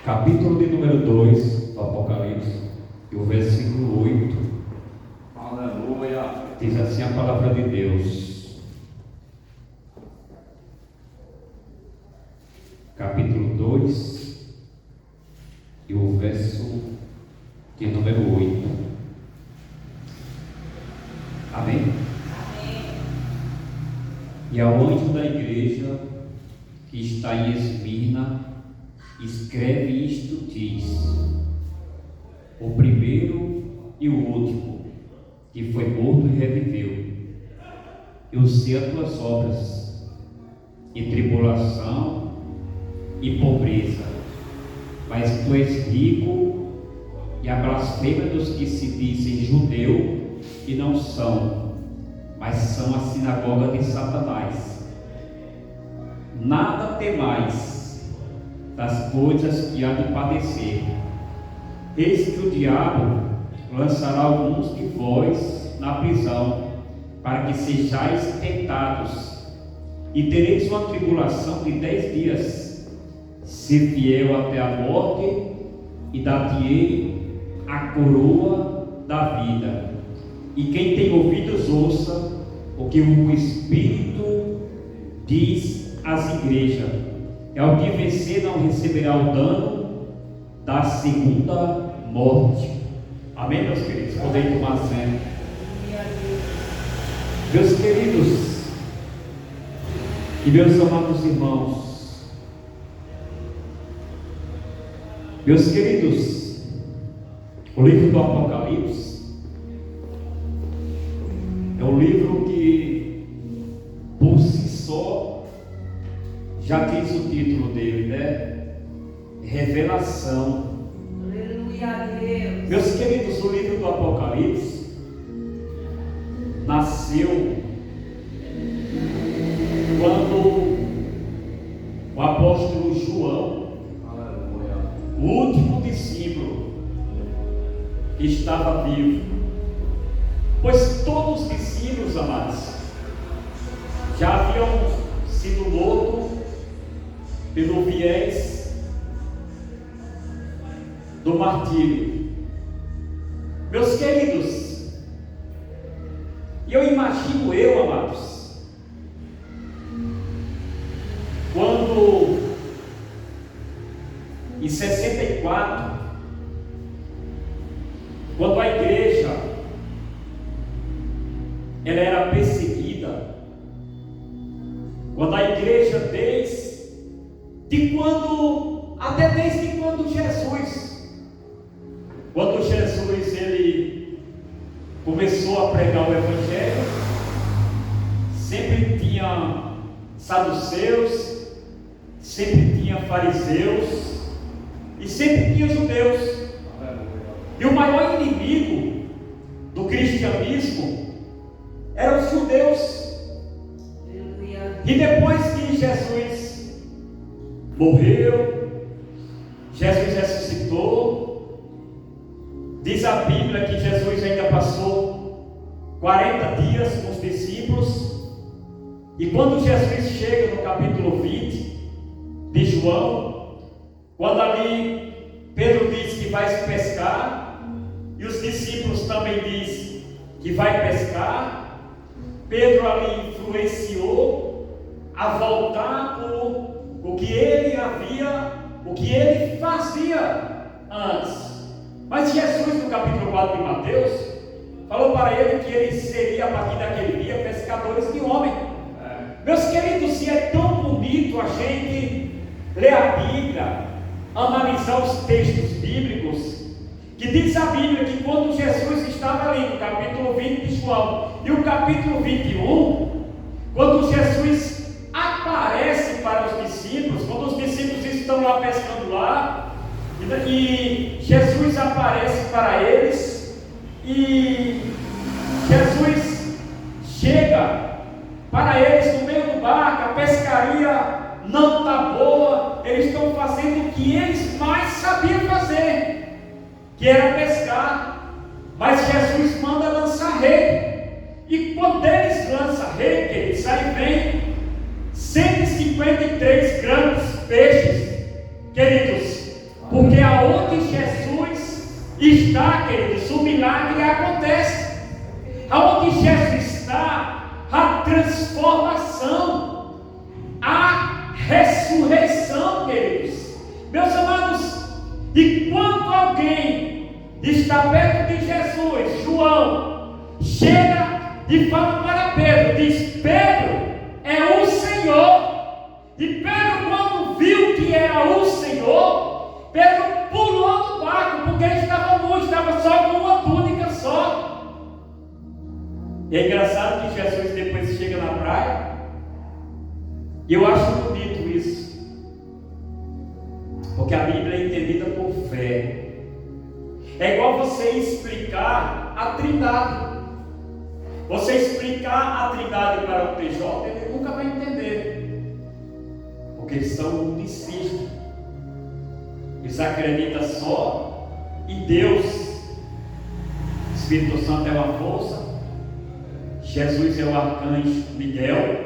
capítulo de número 2 do Apocalipse, e o versículo 8. Aleluia. Diz assim a palavra de Deus. Capítulo 2 e o verso de número 8. Amém? Amém. E ao anjo da igreja que está em Esmirna, escreve isto: diz: o primeiro e o último, que foi morto e reviveu. Eu sei as tuas obras, e tribulação e pobreza, mas tu és rico, e a blasfêmia dos que se dizem judeu e não são, mas são a sinagoga de Satanás. Nada temais das coisas que há de padecer. Eis que o diabo lançará alguns de vós na prisão, para que sejais tentados, e tereis uma tribulação de 10 dias. Se fiel até a morte, e dar-te-ei a coroa da vida. E quem tem ouvidos, ouça o que o Espírito diz às igrejas. E ao que vencer não receberá o dano da segunda morte. Amém, meus queridos? Podem tomar assento. Meus queridos e meus amados irmãos, meus queridos, o livro do Apocalipse é um livro que, por si só, já diz o título dele, né? Revelação. Aleluia a Deus. Meus queridos, o livro do Apocalipse nasceu quando o apóstolo João, Aleluia. o último discípulo, estava vivo. Pois todos os discípulos, amados, já haviam sido mortos pelo viés do martírio. Meus queridos, e eu imagino amados, quando em 64, quando a igreja ela era perseguida, quando a igreja desde quando Jesus ele começou a pregar o evangelho, sempre tinha saduceus, sempre tinha fariseus e sempre tinha judeus. E o maior inimigo do cristianismo eram os judeus. E depois que Jesus morreu, Jesus ressuscitou, diz a Bíblia que Jesus ainda passou 40 dias com os discípulos. E quando Jesus chega no capítulo 20 de João, quando ali Pedro diz que vai se pescar, e os discípulos também dizem que vai pescar, Pedro ali influenciou a voltar o que ele fazia antes. Mas Jesus, no capítulo 4 de Mateus, falou para ele que ele seria, a partir daquele dia, pescadores de homem. Meus queridos, se é tão bonito a gente ler a Bíblia, analisar os textos bíblicos, que diz a Bíblia que quando Jesus estava ali no capítulo 20 de João e o capítulo 21, quando Jesus aparece para os discípulos, quando os discípulos estão lá pescando lá, e Jesus aparece para eles, e Jesus chega para eles no meio do barco, a pescaria não está boa, eles estão fazendo o que eles mais sabiam fazer, que era pescar, mas Jesus manda lançar rede, e quando eles lançam rede, eles aí vem 153 grandes peixes, queridos, por aonde Jesus está, queridos, o milagre acontece. Aonde Jesus está, a transformação, a ressurreição, queridos. Meus amados, e quando alguém está perto de Jesus, João chega e fala para Pedro, diz: Pedro, é o Senhor. E Pedro, quando viu que era o Senhor, Pedro pulou do barco, porque ele estava nu, estava só com uma túnica só. E é engraçado que Jesus depois chega na praia, e eu acho bonito isso, porque a Bíblia é entendida por fé. É igual você explicar a Trindade. Você explicar a Trindade para o PJ, ele nunca vai entender, porque eles são unicistas. Eles acreditam só em Deus. Espírito Santo é uma força, Jesus é o arcanjo Miguel,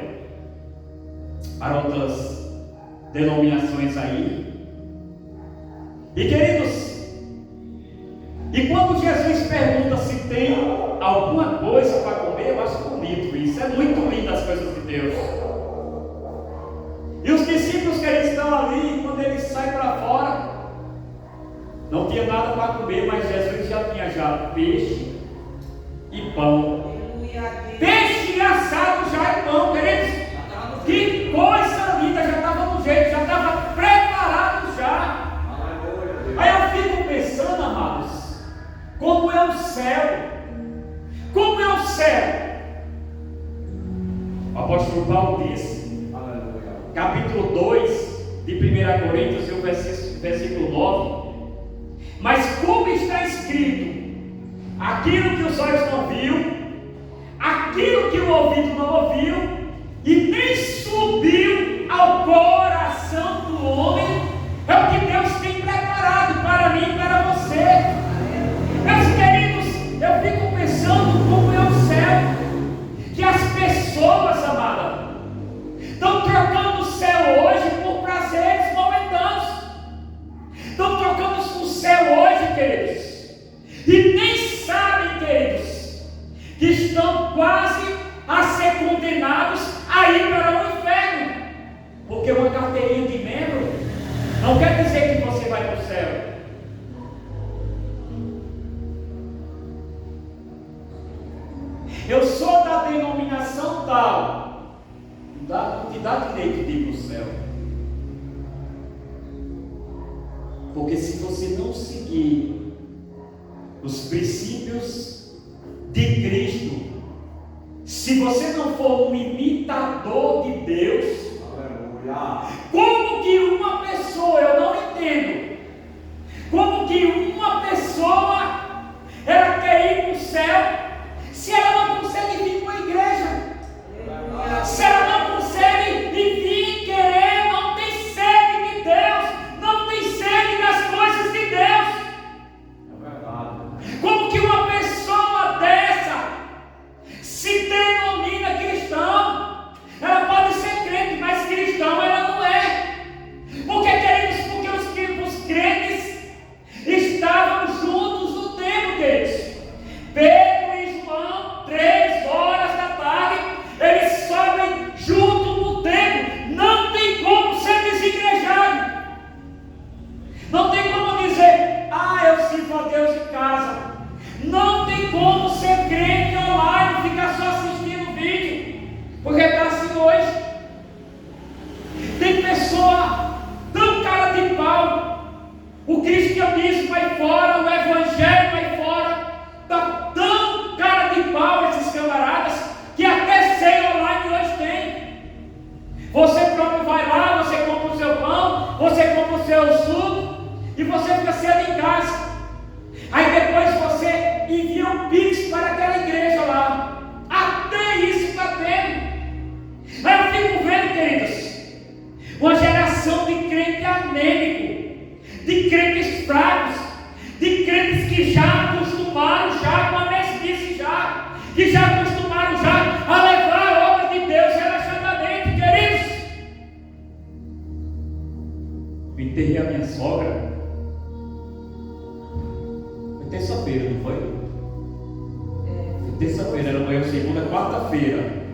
para outras denominações aí. E queridos, e quando Jesus pergunta se tem alguma coisa para comer, eu acho bonito isso, é muito lindo as coisas de Deus. E os discípulos que eles estão ali, quando eles saem para fora, não tinha nada para comer, mas Jesus já tinha peixe e pão. Peixe assado já e pão, queridos. Que coisa linda, já estava no jeito, já estava preparado já. Aí eu fico pensando, amados, como é o céu. Como é o céu? O apóstolo Paulo disse, capítulo 2 de 1 Coríntios, o versículo 9: mas como está escrito, aquilo que os olhos não viu, aquilo que o ouvido não ouviu, e nem subiu ao coração do homem, é o que Deus tem preparado para mim e para você. Meus queridos, eu fico pensando como é o céu, que as pessoas, amada, estão trocando o céu hoje por prazeres momentâneos. Estão trocando o céu hoje, queridos, e nem sabem, queridos, que estão quase a ser condenados a ir para o inferno, porque uma carteirinha de membro não quer dizer que você vai para o céu. Eu sou da denominação tal, não te dá direito de ir para o céu, porque se você não seguir os princípios de Cristo, se você não for um imitador de Deus, como que uma pessoa, eu não entendo, como que uma pessoa ela quer ir para o céu se ela não consegue vir para a igreja, se ela não consegue vir querer, não tem sede de Deus, não tem sede das coisas de Deus. Como que uma pessoa dessa se denomina cristão? Ela pode ser crente, mas cristão ela não é. Porque, queridos, porque os crentes estavam juntos no templo, queridos. Pedro e João, 3 horas da tarde, eles sobem junto no templo. Não tem como ser desigrejado. Não tem como dizer, eu sirvo a Deus em casa. Não tem como ser crente online, ficar só assistindo vídeo, porque está assim hoje. Tem pessoa tão cara de pau, o cristianismo vai fora, o evangelho vai fora, está tão cara de pau esses camaradas, que até ceia online hoje tem. Você próprio vai lá, você compra o seu pão, você compra o seu suco, e você fica cedo em casa. Aí depois você envia um pix para aquela igreja lá. Até isso está tendo. Aí eu fico vendo, queridos, uma geração de crente anêmico, de crentes fracos, de crentes que já acostumaram já com a mesmice que já acostumaram já a levar a obra de Deus relaxadamente, queridos. Eu enterrei a minha sogra quarta-feira.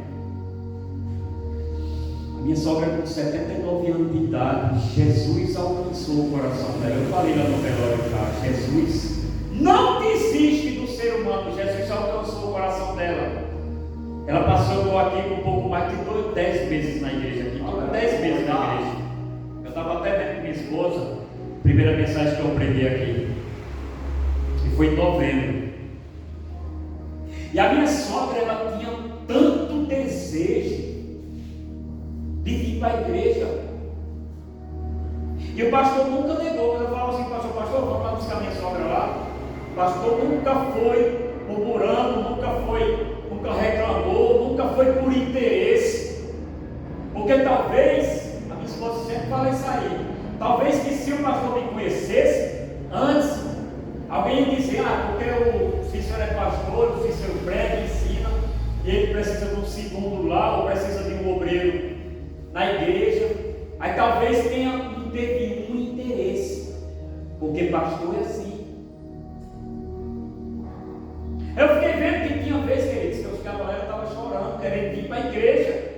A minha sogra com 79 anos de idade, Jesus alcançou o coração dela. Eu falei lá no velório já, Jesus não desiste do ser humano, Jesus alcançou o coração dela. Ela passou aqui com um pouco mais de 10 meses na igreja aqui. Estou com 10 meses na igreja. Eu estava até vendo com minha esposa, primeira mensagem que eu preguei aqui. E foi em novembro. E a minha sogra, ela tinha tanto desejo de vir para a igreja. E o pastor nunca negou. Quando eu falo assim, pastor, vamos lá buscar minha sogra lá. O pastor nunca foi murmurando, nunca reclamou, nunca foi por interesse. Porque talvez, a minha esposa sempre fala isso aí, talvez que se o pastor me conhecesse antes, alguém ia dizer, porque o Cícero é pastor, o Cícero prega, ensina, e ele precisa de um segundo lá, ou precisa de um obreiro na igreja. Aí talvez não teve nenhum interesse, porque pastor é assim. Eu fiquei vendo que tinha vez, queridos, que os cavaleiros estavam chorando, querendo vir para a igreja.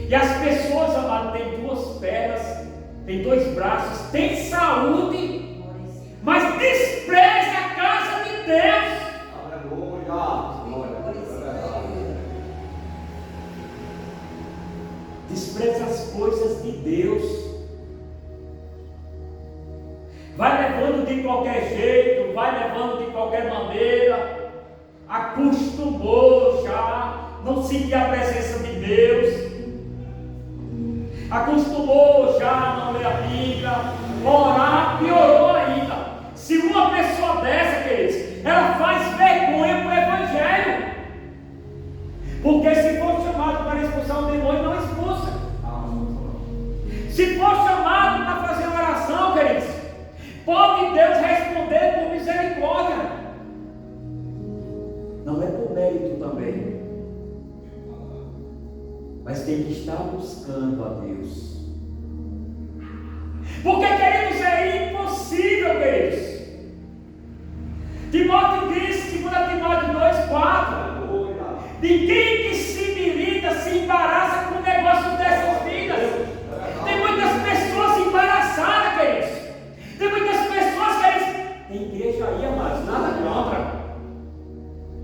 E as pessoas, amados, têm 2 pernas, têm 2 braços, têm saúde, mas despreza a casa de Deus. Despreza as coisas de Deus. Vai levando de qualquer jeito, vai levando de qualquer maneira, acostumou já, não seguir a presença de Deus, acostumou já a não ler a Bíblia, orar, piorou ainda. Se uma pessoa dessa, queridos, ela faz vergonha para o Evangelho, porque se for chamado para expulsar um demônio, não expulsa. Se for chamado para fazer uma oração, queridos, pode Deus responder por misericórdia, não é por mérito também, mas tem que estar buscando a Deus, porque, queridos, é impossível, queridos. Timóteo disse, 2 Timóteo 2,4, ninguém que se milita se embaraça com o negócio dessas vidas. Tem muitas pessoas embaraçadas, queridos. Tem muitas pessoas, queridos. Tem igreja aí, amados, nada contra.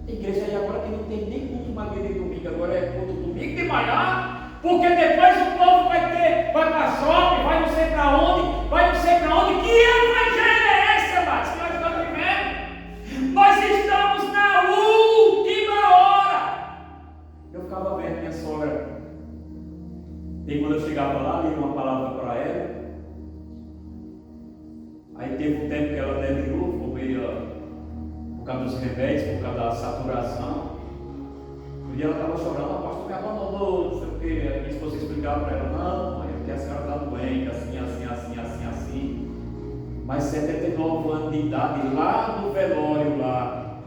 Tem igreja aí agora que não tem nem culto maneiro de domingo, agora é culto domingo de manhã, porque depois o povo vai para shopping, vai não sei para onde, Que evangelho é esse, amados, que nós estamos vivendo? Nós estamos na última hora. Eu ficava vendo minha sogra, e quando eu chegava lá, li uma palavra para ela. Aí teve um tempo que ela delirou, ficou meio por causa dos remédios, por causa da saturação. Um dia ela estava chorando, a pastor me abandonou, não sei o que. A minha esposa explicava para ela, não, mãe, porque a senhora está doente, assim. Mas 79 anos de idade, lá no velório lá,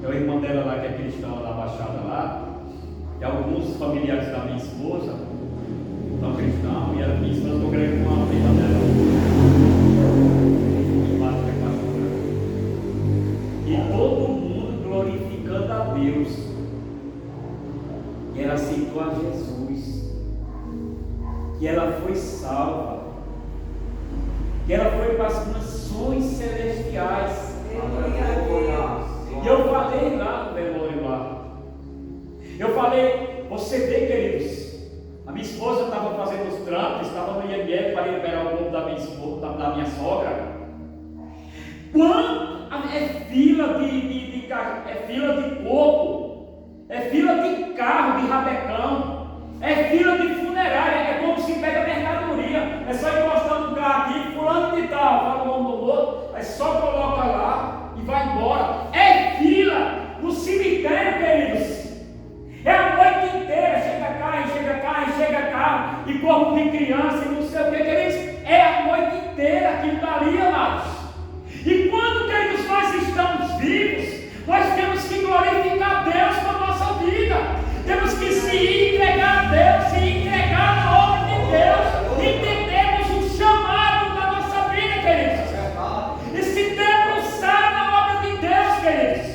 tem uma irmã dela lá que é cristã da Baixada lá, e alguns familiares da minha esposa são cristãos, e a minha esposa congrega com uma prima dela, e todo mundo glorificando a Deus, que ela aceitou a Jesus, que ela foi salva, que ela foi para as mansões celestiais. E eu falei lá no velório lá, eu falei, você vê, queridos, a minha esposa estava fazendo os trâmites, estava no IML para liberar o corpo da minha esposa, da minha sogra. Quanto é fila de corpo, é fila de carro, de rabecão, é fila de funerária, é como se pega mercadoria, é só encostar no carro aqui, fulano de tal, fala o nome do outro, aí só coloca lá e vai embora. É fila no cemitério, queridos. É a noite inteira, chega cá, e corpo de criança, e não sei o que, queridos. É a noite inteira aquilo dali, amados. E quando, queridos, nós estamos vivos, nós temos que glorificar Deus com a nossa vida. Temos que se entregar a Deus, se entregar na obra de Deus, entendemos o chamado da nossa vida, queridos, e se debruçar na obra de Deus, queridos.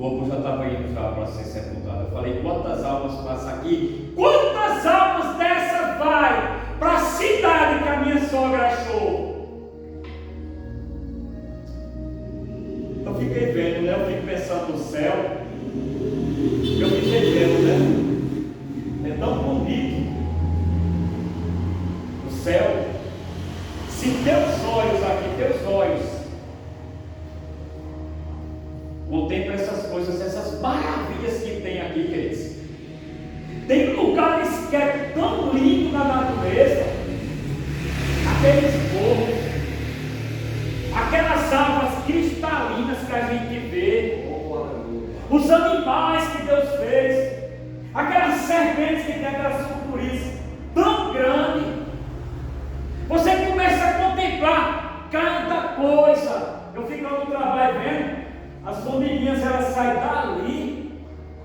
corpo já estava indo já para ser sepultado. Eu falei, quantas almas passam aqui? Quantas almas dessa vai para a cidade que a minha sogra achou? Eu fiquei vendo, né? Eu fico pensando no céu. Eu fiquei vendo, né? É tão bonito o céu. Se teus olhos aqui, teus olhos contemplam essas coisas, essas maravilhas que tem aqui, queridos. Tem lugares que é tão lindo na natureza, aqueles morros, aquelas águas cristalinas que a gente vê, os animais que Deus fez, aquelas serpentes que tem aquelas sucuris tão grandes. Você começa a contemplar cada coisa. Eu fico no trabalho vendo as formiguinhas, elas saem dali,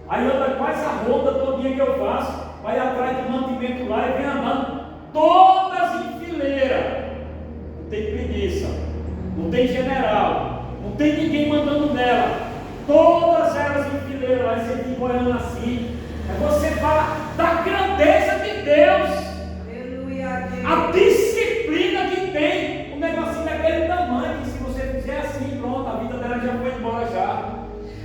aí anda quase a ronda todo dia que eu faço, vai atrás do mantimento lá e vem andando, todas em fileira. Não tem preguiça, não tem general, não tem ninguém mandando nela, todas elas em fileira lá, e você fica olhando assim. Aí você fala da grandeza de Deus, a disciplina que tem, um negocinho daquele tamanho, que se você fizer assim, pronto, a vida dela já foi embora já.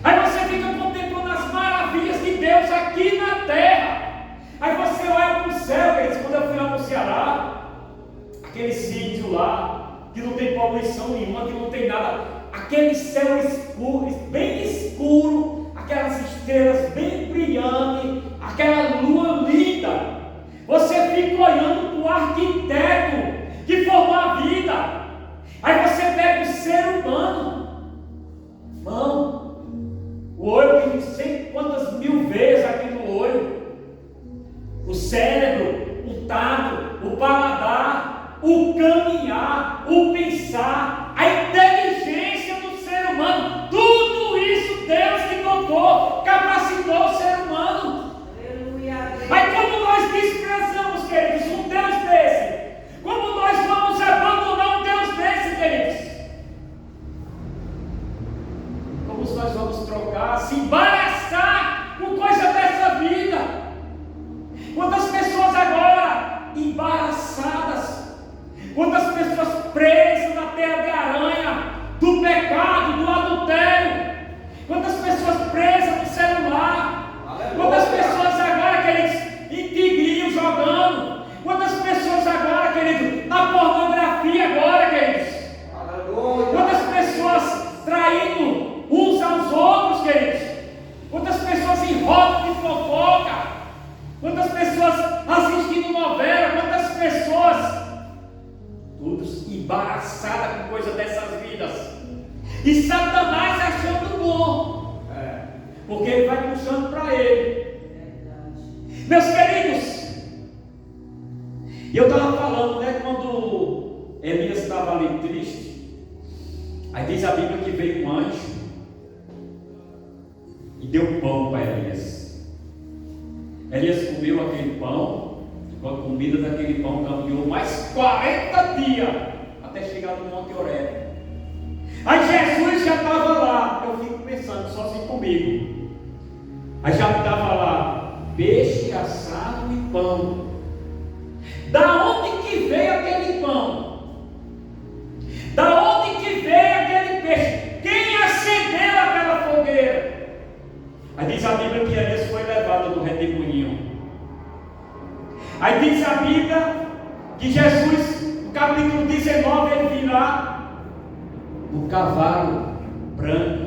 Aí você fica contemplando as maravilhas de Deus aqui na terra. Aí você olha para o céu, queridos. Quando eu fui lá no Ceará, aquele sítio lá, que não tem poluição nenhuma, que não tem nada, aquele céu escuro, bem escuro, aquelas estrelas bem brilhantes, aquela lua linda. Você fica olhando para o arquiteto que formou a vida. Aí você pega o ser humano, irmão, o olho tem não sei quantas mil vezes aqui no olho, o cérebro, o tato, o paladar, o caminhar, o pensar, a inteligência do ser humano, tudo isso Deus que dotou, capacitou o ser humano. Aí como nós desprezamos, queridos, um Deus desse? Como nós vamos abandonar um Deus desse, queridos? Como nós vamos trocar, se embaraçar com coisa dessa vida? Quantas pessoas agora embaraçadas? Quantas pessoas presas na teia de aranha do pecado, do adultério? Quantas pessoas presas no celular? Quantas pessoas agora, queridos, em tigrinho jogando? Quantas pessoas agora, queridos, na pornografia agora, queridos? Quantas pessoas traindo uns aos outros, queridos? Quantas pessoas em roda de fofoca? Quantas pessoas assistindo novela? Quantas pessoas todos embaraçadas com coisa dessas vidas? E Satanás achando bom, porque ele vai puxando para ele. Meus queridos, eu estava falando, né, quando Elias estava ali triste, aí diz a Bíblia que veio um anjo e deu pão para Elias. Elias comeu aquele pão, com a comida daquele pão caminhou mais 40 dias até chegar no Monte Horebe. Aí Jesus já estava lá, eu fico pensando só assim comigo. Aí já estava lá, peixe assado e pão. Da onde que veio aquele pão? Da onde que veio aquele peixe? Quem acendeu aquela fogueira? Aí diz a Bíblia que Elias foi levado no redemoinho. Aí diz a Bíblia que Jesus, no capítulo 19, ele virá no cavalo branco,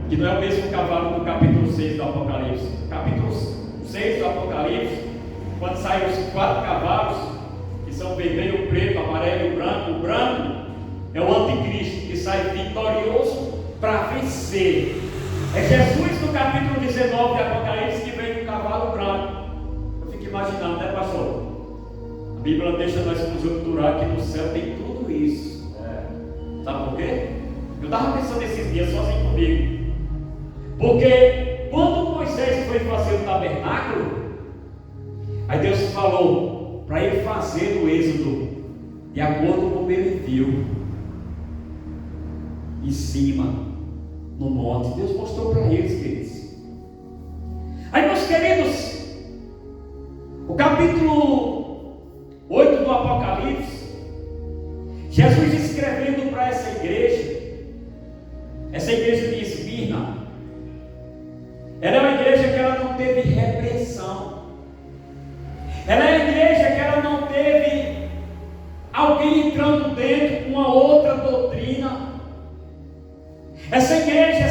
que não é o mesmo cavalo do capítulo 6 do Apocalipse. Capítulo 6 do Apocalipse, quando saem os 4 cavalos, que são vermelho, preto, amarelo e branco. O branco é o anticristo, que sai vitorioso para vencer. É Jesus no capítulo 19 do Apocalipse que vem no cavalo branco. Eu fico imaginando, né, pastor? A Bíblia deixa nós conjecturar que no céu tem tudo isso. Sabe por quê? Eu estava pensando esses dias sozinho comigo. Porque quando Moisés foi fazer o tabernáculo, aí Deus falou para ele fazer o êxodo de acordo com o que ele viu em cima. no monte. Deus mostrou para eles, queridos. Aí, meus queridos, o capítulo 8 do Apocalipse, Jesus escrevendo para essa igreja de Esmirna, ela é uma igreja que ela não teve repreensão, ela é uma igreja que ela não teve alguém entrando dentro com uma outra doutrina. Essa igreja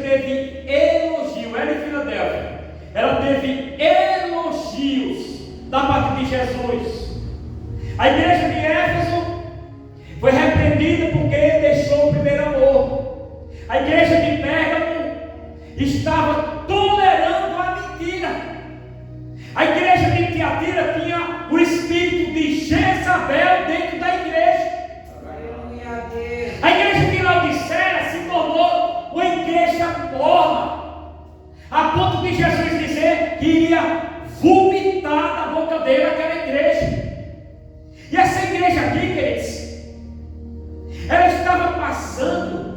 teve elogio. Ela em Filadélfia, ela teve elogios da parte de Jesus. A igreja de Éfeso foi repreendida porque deixou o primeiro amor. A igreja de Pérgamo estava tolerando a mentira. A igreja de Tiatira tinha o espírito de Jezabel dentro da igreja. A igreja de Laodiceia se tornou uma igreja morna, a ponto de Jesus dizer que iria vomitar da boca dele aquela igreja. E essa igreja aqui, queridos, ela estava passando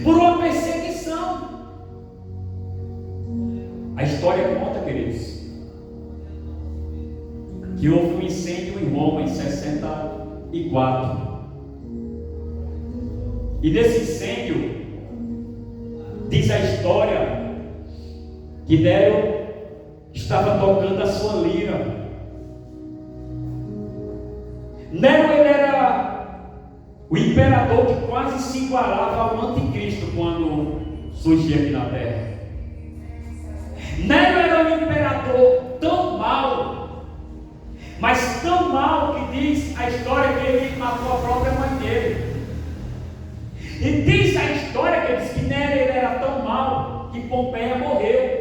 por uma perseguição. A história conta, queridos, que houve um incêndio em Roma em 64. E nesse incêndio, diz a história que Nero estava tocando a sua lira. Nero, ele era o imperador que quase se igualava ao anticristo quando surgia aqui na terra. Nero era um imperador tão mau, mas tão mau que diz a história que ele matou a própria mãe dele. E diz a história que diz que Nero ele era tão mau que Pompeia morreu.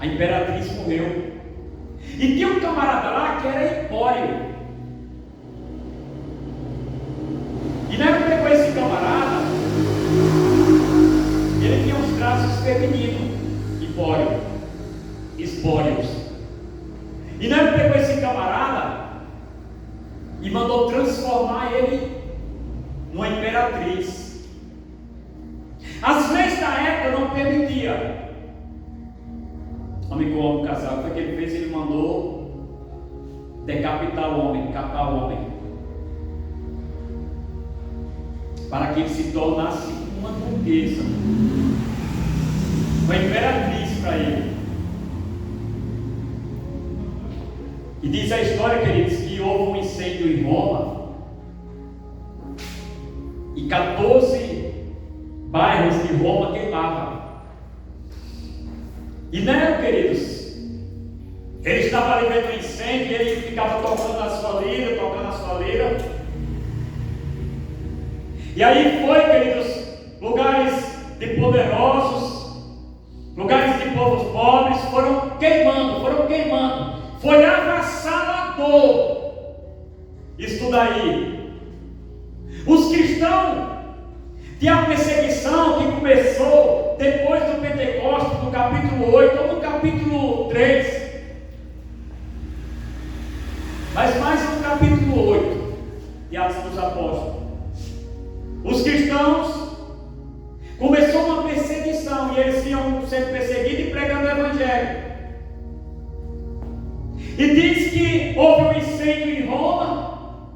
A imperatriz morreu. E tinha um camarada lá que era Hipólio. E Nero pegou esse camarada. Ele tinha uns traços femininos. Espórios. E Nero pegou esse camarada e mandou transformar ele numa imperatriz. As leis da época não permitiam homem com homem casado. Foi o que ele fez, ele mandou decapitar o homem, capar o homem, para que ele se tornasse uma duquesa, uma imperatriz para ele. E diz a história, queridos, que houve um incêndio em Roma e 14 bairros de Roma queimavam. E Nero, queridos, ele estava ali vendo o incêndio e ele ficava tocando a sua lira. E aí foi, queridos, lugares de poderosos, lugares de povos pobres foram queimando. Foi avassalador isso daí. Os cristãos tinham a perseguição que começou depois do Pentecostes, no capítulo 8 ou no capítulo 3. Mas mais no capítulo 8 de Atos dos Apóstolos. Os cristãos começou uma perseguição e eles iam sendo perseguidos e pregando o Evangelho. E diz que houve um incêndio em Roma.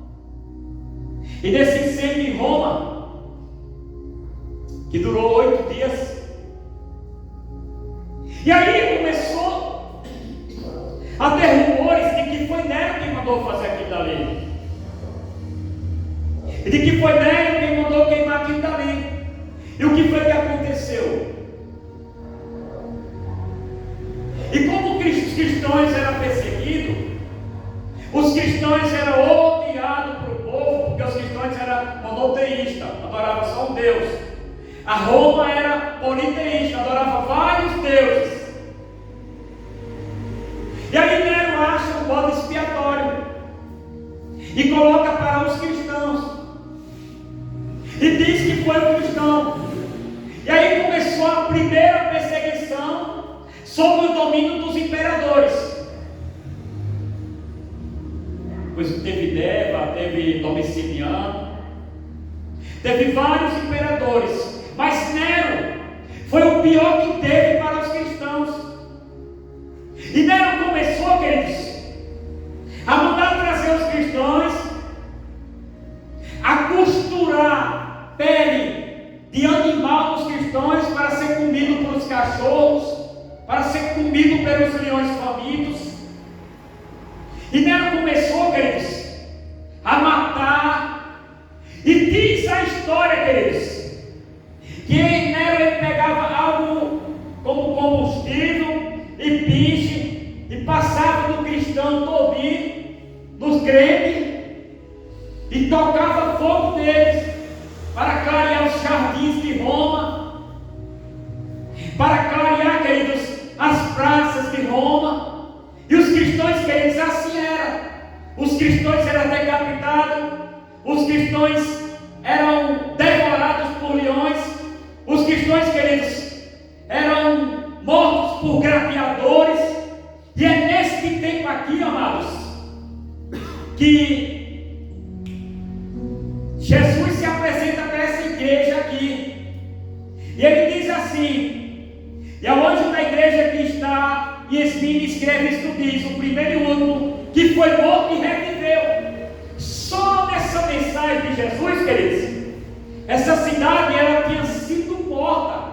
E nesse incêndio em Roma, que durou 8 dias, e aí começou a ter rumores de que foi Nero quem mandou fazer aquilo dali, e de que foi Nero quem mandou queimar aquilo dali. E o que foi que aconteceu? E como os cristãos eram perseguidos, os cristãos eram odiados para o povo, porque os cristãos eram monoteístas, adoravam só um Deus. A Roma era politeísta, adorava vários deuses. E aí Nero acha um bode expiatório e coloca para os cristãos. E diz que foi um cristão. E aí começou a primeira perseguição sob o domínio dos imperadores. O Depois teve Nero, teve Domiciano, teve vários imperadores, mas Nero foi o pior que teve para os cristãos. E Nero começou, queridos, a mandar trazer os cristãos, a costurar pele de animal nos cristãos para ser comido pelos cachorros, para ser comido pelos leões famintos. E Nero começou, queridos, a matar. E diz a história, queridos, que Nero ele pegava algo como combustível e piche e passava no cristão todinho, nos crentes, e tocava fogo neles para clarear os jardins de Roma, para clarear, queridos, as praças de Roma. E os cristãos, queridos, assim era. Os cristãos eram decapitados, os cristãos eram devorados por leões, os cristãos, queridos, eram mortos por gladiadores. E é nesse tempo aqui, amados, que Jesus se apresenta para essa igreja aqui, e ele diz assim, e ao anjo da igreja que está em Esmirna escreve isto diz, o primeiro e o último, que foi morto e reviveu. Só nessa mensagem de Jesus, queridos, essa cidade ela tinha sido morta,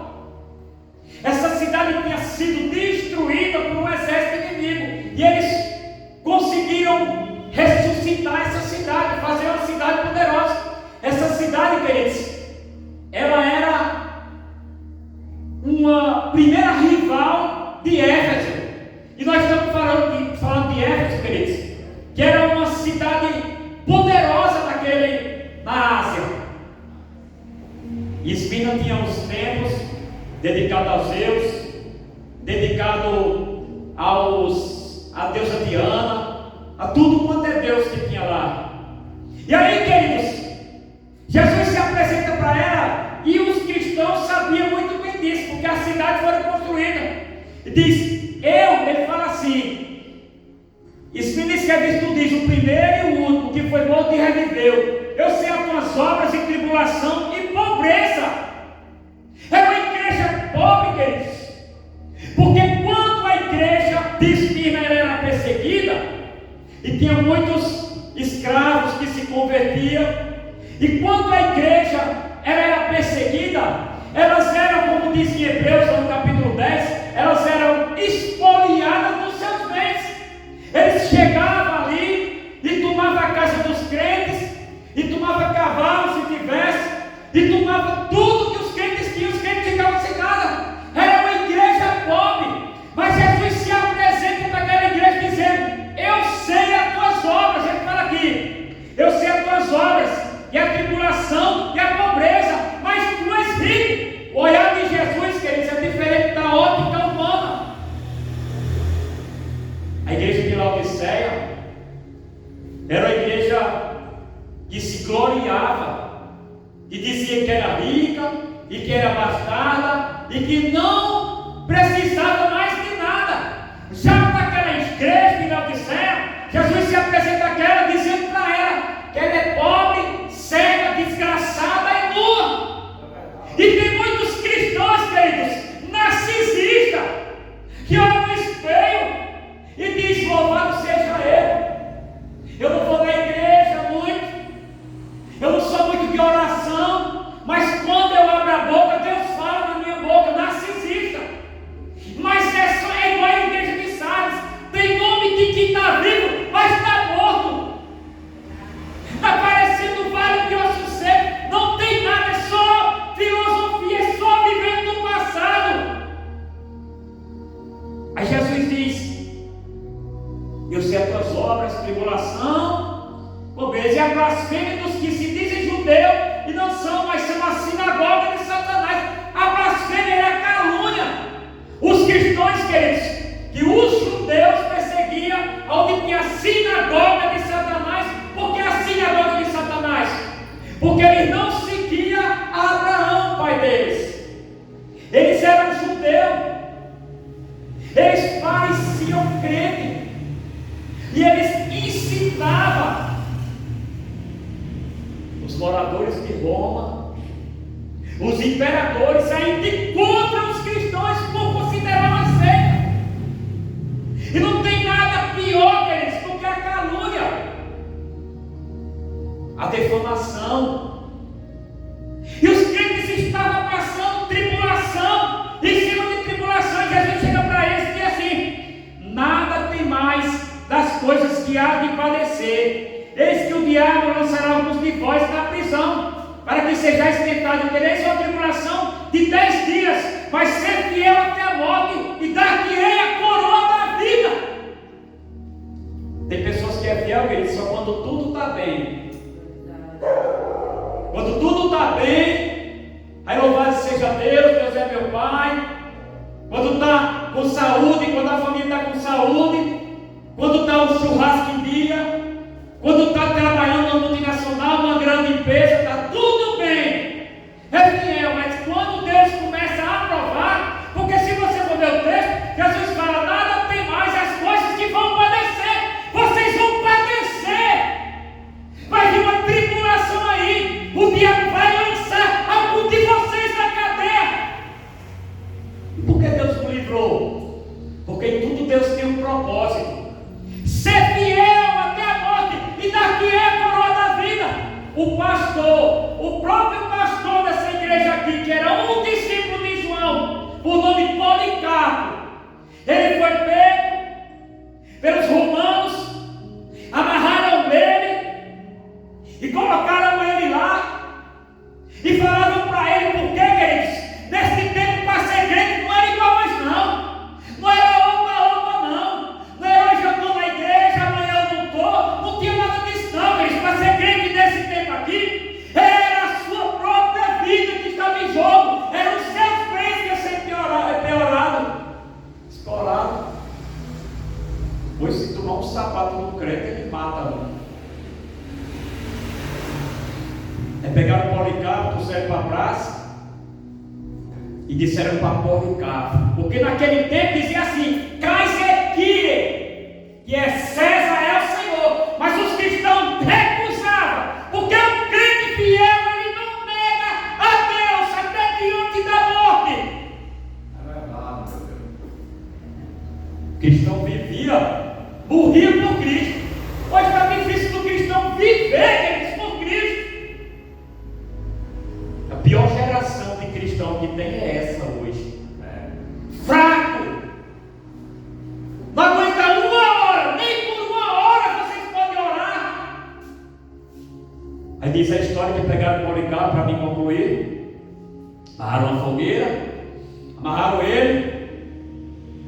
essa cidade tinha sido destruída por um exército inimigo, e eles conseguiram ressuscitar essa cidade, fazer uma cidade poderosa. Essa cidade, queridos, ela era uma primeira rival de Éfeso. E nós estamos falando de Éfeso, queridos, que era uma cidade poderosa na Ásia. E Esmirna tinha os templos dedicados aos Zeus, dedicado à deusa Diana, a tudo quanto é Deus que tinha lá. E aí, queridos, Jesus se apresenta para ela, e os cristãos sabiam muito bem disso, porque a cidade foi construída. E diz, ele fala assim, Esmirna escreve isto diz, o primeiro e o último, que foi morto e reviveu. Eu sei as tuas obras em tribulação e pobreza. É uma igreja pobre, queridos, porque quando a igreja de Esmirna era perseguida, e tinha muitos escravos que se convertiam, e quando a igreja era perseguida, elas eram, como diz em Hebreus, no capítulo 10, elas eram espoliadas dos seus bens. Eles chegavam ali e tomavam a casa dos crentes, e tomavam cavalos se tivesse, e tomavam tudo que os crentes tinham, os crentes ficavam sem nada. Era uma igreja pobre, mas Jesus se apresenta para aquela igreja dizendo, eu sei as tuas obras. Ele fala aqui, eu sei as tuas obras, e a tribulação, e a pobreza, mas tu és rico. O olhar de Jesus, queridos, é diferente da ótica humana. A igreja de Laodiceia era uma igreja que se gloriava, e dizia que era rica, e que era bastarda, e que não precisava mais de nada. Já para aquela igreja de Laodiceia, Jesus se apresenta àquela, dizendo para ela que ela é pobre, cega, desgraçada e nua. E tem muitos cristãos, queridos, narcisistas, que olham no espelho e dizem, louvado seja Ele. Eu não vou na igreja muito, eu não sou muito de oração, mas quando eu abro a boca, Deus fala na minha boca. Narcisista. Mas é igual a igreja de Sardes, tem nome de que está vivo, mas está morto. Está parecendo um vale de osso seco, não tem nada, é só filosofia, é só vivendo no passado. Aí Jesus diz, eu sei as tuas obras, tribulação, pobreza e a blasfêmia dos que se dizem judeus e não são, mas são a sinagoga de Satanás. A blasfêmia é a calúnia. Os cristãos, queridos, que os judeus perseguiam onde tinha a sinagoga de Satanás. Por que a sinagoga de Satanás? Porque eles não seguiam a Abraão, pai deles. Eles eram judeus, eles pareciam crentes, e eles ensinavam moradores de Roma, os imperadores ainda encontram os cristãos por considerar uma seita. E não tem nada pior, queridos, do que a calúnia, a defamação. E os crentes estavam passando tribulação, em cima de tribulação, e Jesus chega para eles e diz assim: nada tem mais das coisas que há de padecer. Eis que o diabo lançará alguns de vós na prisão, para que sejais tentados, e tereis uma tribulação de 10 dias, mas ser fiel até a morte, e dar-te-ei a coroa da vida. Tem pessoas que é fiel, queridos, só quando tudo está bem. Quando tudo está bem, aí louvado seja Deus, Deus é meu Pai. Quando está com saúde, quando a família está com saúde, quando está o churrasco em dia, quando está trabalhando numa multinacional, numa grande empresa, está tudo bem, é fiel. Mas quando Deus começa a aprovar, porque se você for ver o texto, Jesus fala: nada tem mais as coisas que vão padecer. Vocês vão padecer, vai vir uma tribulação aí, o diabo vai lançar algum de vocês na cadeia. E por que Deus me livrou? Porque em tudo Deus tem um propósito. Ser fiel até a morte, e daqui é a coroa da vida. O pastor, o próprio pastor dessa igreja aqui, que era um discípulo de João, por nome Policarpo, ele foi pego pelos romanos, amarraram ele e colocaram ele lá e falaram para ele: por que, queridos? Nesse tempo para ser crente não era igual mais não. Não era opa, não. Não era hoje eu estou na igreja, amanhã eu não estou. Não tinha nada disso não, queridos. Para ser crente nesse tempo aqui, era a sua própria vida que estava em jogo. Era os seus bens que ia ser piorado, escorado. Pois se tomar um sapato no crente, ele mata um. Pegaram Policarpo, trouxeram para a praça e disseram para Policarpo, porque naquele tempo dizia assim: Kaiser Kyrie, que é César é o Senhor. Mas os cristãos recusavam, porque o crente fiel, ele não nega a Deus até diante da morte. É verdade, meu Deus. O cristão vivia, morria por Cristo. Hoje está difícil do cristão viver, queridos, por Cristo. A pior geração de cristão que tem é essa hoje. Fraco. Não aguenta uma hora, nem por uma hora vocês podem orar. Aí diz a história que pegaram o Policarpo, para mim concluir. Amarraram uma fogueira, amarraram ele,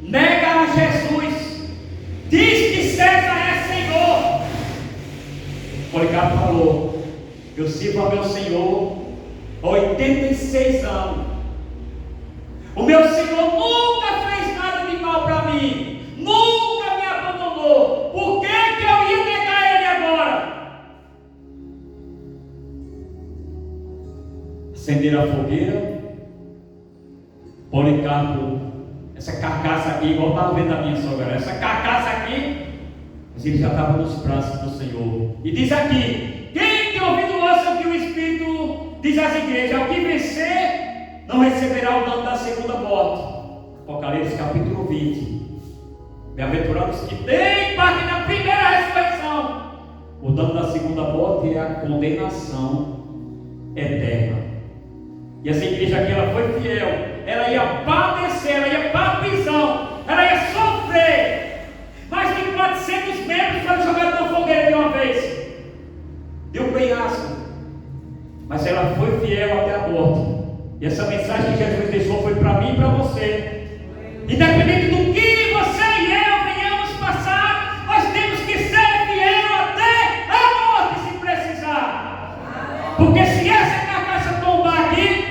nega a Jesus, diz que César é Senhor. Policarpo falou: eu sirvo a meu Senhor há 86 anos. O meu Senhor nunca fez nada de mal para mim, nunca me abandonou. Por que eu ia negar ele agora? Acenderam a fogueira. Policarpo, essa carcaça aqui, igual eu estava vendo a minha sogra, essa carcaça aqui, mas ele já estava nos braços do Senhor. E diz aqui: quem tem ouvido ouça o que o Espírito diz às igrejas: ao que vencer não receberá o dano da segunda morte. Apocalipse capítulo 20. Bem-aventurados que têm parte na primeira ressurreição. O dano da segunda morte é a condenação eterna. E essa igreja aqui, ela foi fiel. Ela ia padecer, ela ia para a prisão, ela ia sofrer. Mais de 400 membros foram jogados na fogueira de uma vez. Deu um penhasco. Mas ela foi fiel até a morte. E essa mensagem que Jesus deixou foi para mim e para você. Independente do que você e eu venhamos passar, nós temos que ser fiel até a morte, se precisar. Porque se essa carcaça tombar aqui,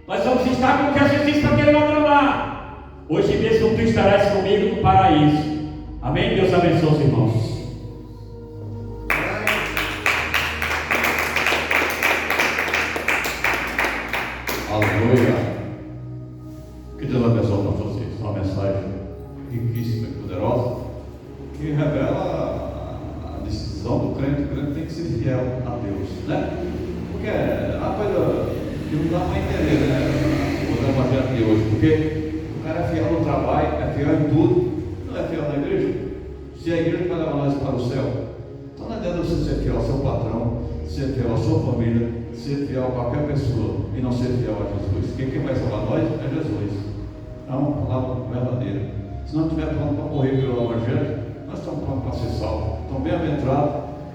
nós vamos estar com o que Jesus disse para aquele ladrão lá: hoje mesmo tu estarás comigo no paraíso. Amém? Deus abençoe os irmãos. Aleluia. Que Deus abençoe para vocês. Uma mensagem riquíssima e poderosa que revela a decisão do crente. O crente tem que ser fiel a Deus, né? que não dá para entender, né? O evangelho de hoje, porque o cara é fiel no trabalho, é fiel em tudo, não é fiel na igreja. Se a igreja vai levar nós para o céu, então não adianta você ser fiel ao seu patrão, ser fiel à sua família, ser fiel a qualquer pessoa e não ser fiel a Jesus. Porque quem vai salvar nós é Jesus. É uma palavra verdadeira. Se não estiver pronto para morrer pelo evangelho, nós estamos prontos para ser salvos. Então, bem-aventurado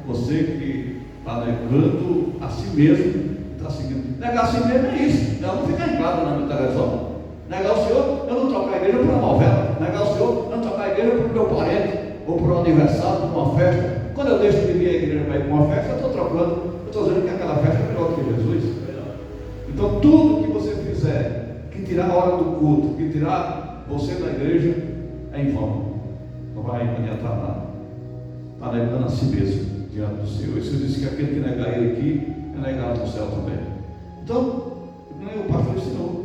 você que está negando a si mesmo e está seguindo. Negar a si mesmo é isso. Não ficar em casa na minha televisão. Negar o Senhor, eu não trocar a igreja por uma novela. Negar o Senhor, eu não trocar a igreja por meu parente, ou por um aniversário, por uma festa. Quando eu deixo de vir à igreja para ir para uma festa, eu estou trocando. Eu estou dizendo que aquela festa é melhor do que Jesus. Então, tudo que você fizer, que tirar a hora do culto, que tirar você da igreja, é em vão. Não vai adiantar nada. Está negando a si mesmo diante do Senhor. Isso diz que aquele que negar ele aqui é negado no céu também. Então, o pastor ensinou.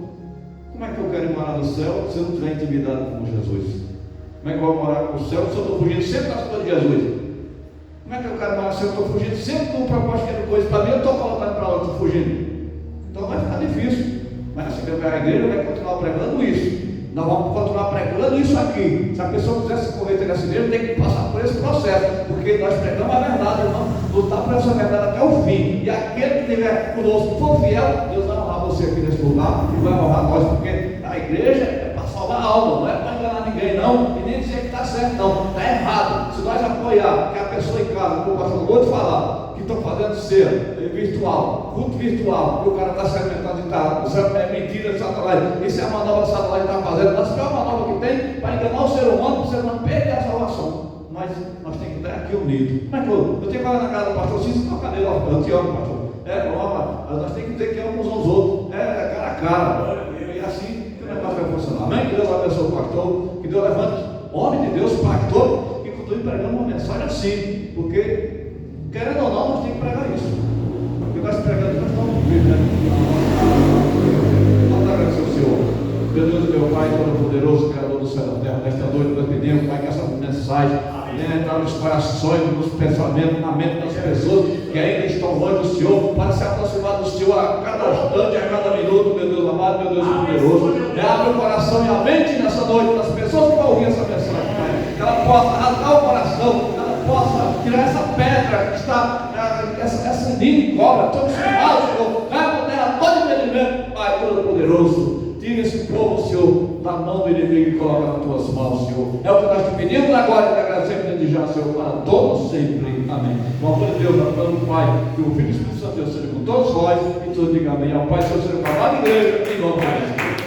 Como é que eu quero ir morar no céu se eu não tiver intimidade com Jesus? Como é que eu vou morar no céu se eu estou fugindo sempre das coisas de Jesus? Como é que eu quero morar se eu estou fugindo sempre de um propósito que é coisa para mim, eu estou colocando para outro, estou fugindo? Então vai ficar difícil. Mas se eu a igreja, vai continuar pregando isso. Nós vamos continuar pregando isso aqui. Se a pessoa quiser se converter nessa igreja, tem que passar por esse processo, porque nós pregamos a verdade, irmão. Lutar por essa verdade até o fim. E aquele que estiver conosco, for fiel, Deus vai honrar você aqui nesse lugar e vai honrar nós, porque a igreja é para salvar a alma, não é para enganar ninguém, não, e nem dizer que está certo, não, está errado. Se nós apoiar que a pessoa em casa, como o pastor acabou de falar, que estão fazendo ser virtual, culto virtual, que o cara está se alimentando de tal, isso é mentira de Satanás, isso é a manobra que Satanás está fazendo, mas é a manobra que tem para enganar o ser humano, para o ser humano perder a salvação. Mas nós temos que estar aqui unidos. Como é que eu tenho que falar na casa do pastor Cícero, uma cadeira, eu te amo, pastor. Nós temos que dizer que amamos uns aos outros, cara a cara, e assim que o negócio vai funcionar. Amém? Que Deus abençoe o pastor, que Deus levante homem de Deus, pastor, que continue pregando uma mensagem assim, porque, querendo ou não, nós temos que pregar isso. Porque nós pregando, nós estamos vivendo, né? Vamos agradecer ao Senhor. Meu Deus e meu Pai, Todo-Poderoso, Criador do céu e da terra, nesta noite nós pedimos, Pai, que essa mensagem venha entrar nos corações, nos pensamentos, na mente das pessoas que ainda estão longe do Senhor, para se aproximar do Senhor a cada instante, a cada minuto, meu Deus amado, meu Deus poderoso. Abre o coração e a mente nessa noite das pessoas que vão ouvir essa mensagem, Pai, que ela possa rasgar o coração, que ela possa tirar essa pedra que está, essa ninho cobra, todos os maus, Senhor, vai por terra todo impedimento, Pai, Todo-Poderoso. Tira esse povo, Senhor, da mão do inimigo e coloca nas tuas mãos, Senhor. É o que nós te pedimos agora e te agradecemos desde já, Senhor, para todos sempre. Amém. O amor de Deus, nós falamos do Pai, que o Filho e o Espírito Santo Deus seja com todos nós e todos digam amém. Ao Pai, Senhor, seja com a igreja, em nome de Jesus.